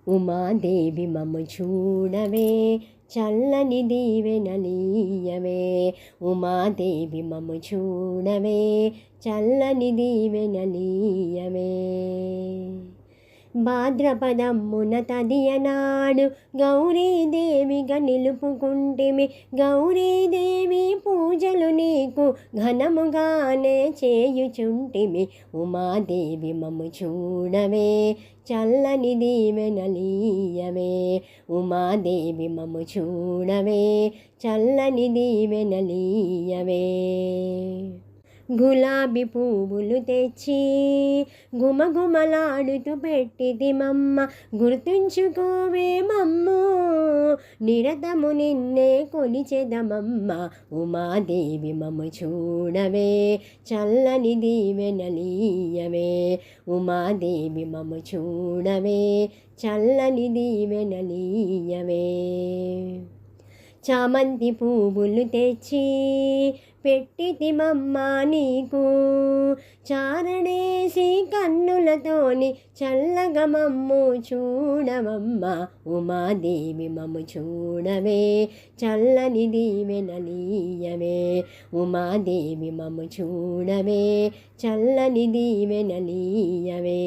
ఉమాదేవి మమ్ము చూడవే చల్లని దీవెనలీయవే. ఉమాదేవి మమ్ము చూడవే చల్లని దీవెనలీయవే. భాద్రపదమ్మున తదియనాడు గౌరీదేవిగా నిలుపుకుంటిమి. గౌరీదేవి పూజలు నీకు ఘనముగానే చేయుచుంటిమి. ఉమాదేవి మమ్ము చూడవే చల్లని దీవెనలీయవే. ఉమాదేవి మమ్ము చూడవే చల్లని దీవెనలీయవే. గులాబీ పువ్వులు తెచ్చి గుమగుమలాడుతూ పెట్టితిమమ్మ. గుర్తుంచుకోవే మమ్ము నిరతము నిన్నే కొలిచెదమమ్మ. ఉమాదేవి మమ్ము చూడవే చల్లని దీవెనలీయవే. ఉమాదేవి మమ్ము చూడవే చల్లని దీవెనలీయవే. చామంతి పువ్వులు తెచ్చి పెట్టితిమమ్మ నీకు. చారణేసి కన్నులతోని చల్లగా మమ్ము చూడవమ్మ. ఉమాదేవి మమ్ము చూడవే చల్లని దీవెనలీయవే. ఉమాదేవి మమ్ము చూడవే చల్లని దీవెనలీయవే.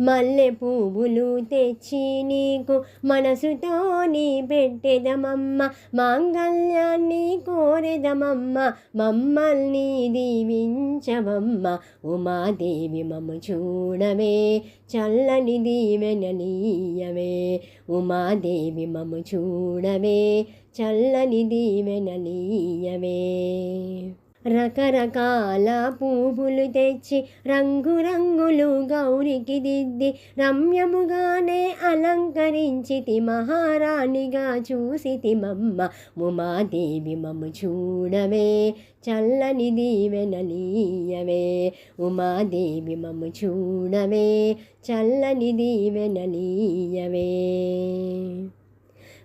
మల్లె పువ్వులు తెచ్చి నీకు మనసుతోని పెట్టెదమమ్మ. మాంగళ్యాన్ని కోరెదమమ్మ. మమ్మల్ని దీవించవమ్మ. ఉమాదేవి మమ్ము చూడవే చల్లని దీవెనలీయవే. ఉమాదేవి మమ్ము చూడవే చల్లని దీవెనలీయవే. రకరకాల పువ్వులు తెచ్చి రంగురంగులు గౌరికి దిద్ది రమ్యముగానే అలంకరించితి. మహారాణిగా చూసితిమమ్మ. ఉమాదేవి మమ్ము చూడవే చల్లని దీవెనలీయవే. ఉమాదేవి మమ్ము చూడవే చల్లని దీవెనలీయవే.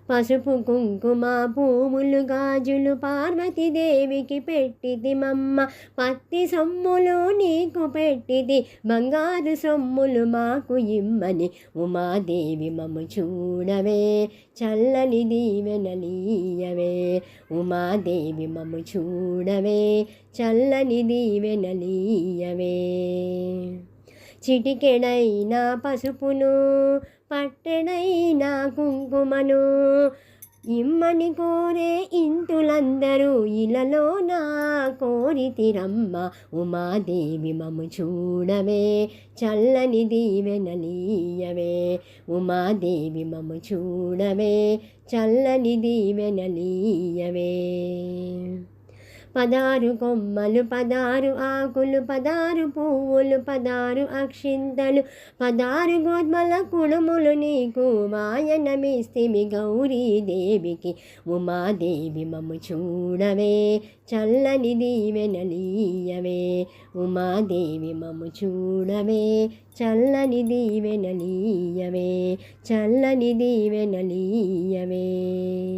పసుపు కుంకుమ పువ్వులు గాజులు పార్వతీదేవికి పెట్టితిమమ్మ. పత్తి సొమ్ములు నీకు పెట్టితి. బంగారు సొమ్ములు మాకు ఇమ్మని. ఉమాదేవి మమ్ము చూడవే చల్లని దీవెనలీయవే. ఉమాదేవి మమ్ము చూడవే చల్లని దీవెనలీయవే. చిటికెడైనా పసుపును పట్టెడైనా కుంకుమను ఇమ్మని కోరే ఇంతులందరూ ఇలలో నా కోరితిరమ్మ. ఉమాదేవి మమ్ము చూడవే చల్లని దీవెనలీయవే. ఉమాదేవి మమ్ము చూడవే చల్లని దీవెనలీయవే. 16 కొమ్మలు 16 ఆకులు 16 పువ్వులు 16 అక్షింతలు 16 గోధుమల కుడుములు నీకు వాయనమిస్తిమి గౌరీదేవికి. ఉమాదేవి మమ్ము చూడవే చల్లని దీవెనలీయవే. ఉమాదేవి మమ్ము చూడవే చల్లని దీవెనలీయవే. చల్లని దీవెనలీయవే.